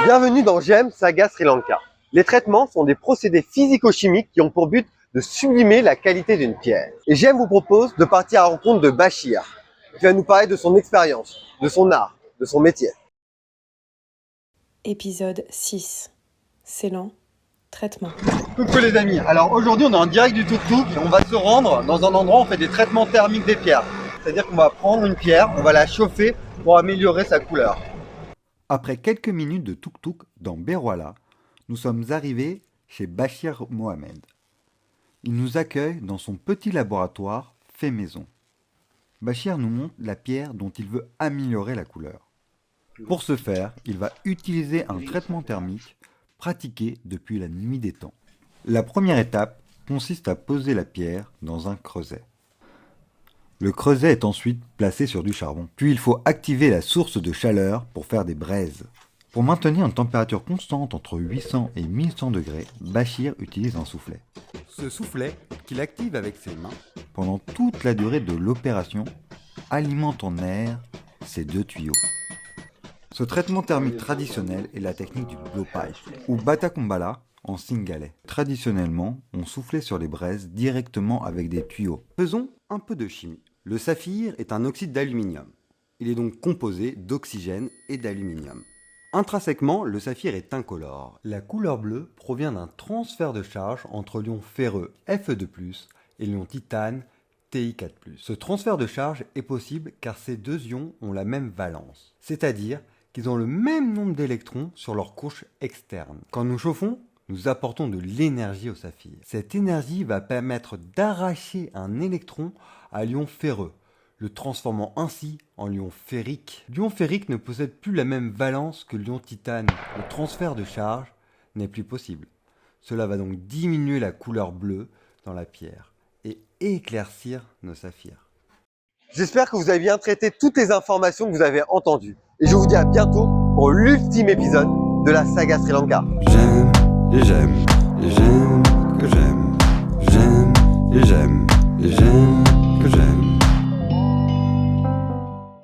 Bienvenue dans GEM Saga Sri Lanka. Les traitements sont des procédés physico-chimiques qui ont pour but de sublimer la qualité d'une pierre. Et GEM vous propose de partir à la rencontre de Bashir, qui va nous parler de son expérience, de son art, de son métier. Épisode 6. Ceylan, traitement. Coucou les amis, alors aujourd'hui on est en direct du tuk-tuk et on va se rendre dans un endroit où on fait des traitements thermiques des pierres. C'est-à-dire qu'on va prendre une pierre, on va la chauffer pour améliorer sa couleur. Après quelques minutes de tuk-tuk dans Berwala, nous sommes arrivés chez Bashir Mohamed. Il nous accueille dans son petit laboratoire fait maison. Bashir nous montre la pierre dont il veut améliorer la couleur. Pour ce faire, il va utiliser un traitement thermique pratiqué depuis la nuit des temps. La première étape consiste à poser la pierre dans un creuset. Le creuset est ensuite placé sur du charbon. Puis il faut activer la source de chaleur pour faire des braises. Pour maintenir une température constante entre 800 et 1100 degrés, Bashir utilise un soufflet. Ce soufflet, qu'il active avec ses mains, pendant toute la durée de l'opération, alimente en air ces deux tuyaux. Ce traitement thermique traditionnel est la technique du blowpipe, ou batakumbala en singalais. Traditionnellement, on soufflait sur les braises directement avec des tuyaux. Faisons un peu de chimie. Le saphir est un oxyde d'aluminium. Il est donc composé d'oxygène et d'aluminium. Intrinsèquement, le saphir est incolore. La couleur bleue provient d'un transfert de charge entre l'ion ferreux Fe2+, et l'ion titane Ti4+. Ce transfert de charge est possible car ces deux ions ont la même valence, c'est-à-dire qu'ils ont le même nombre d'électrons sur leur couche externe. Quand nous chauffons, nous apportons de l'énergie au saphir. Cette énergie va permettre d'arracher un électron à l'ion ferreux, le transformant ainsi en l'ion ferrique. L'ion ferrique ne possède plus la même valence que l'ion titane. Le transfert de charge n'est plus possible. Cela va donc diminuer la couleur bleue dans la pierre et éclaircir nos saphirs. J'espère que vous avez bien traité toutes les informations que vous avez entendues. Et je vous dis à bientôt pour l'ultime épisode de la saga Sri Lanka. J'aime.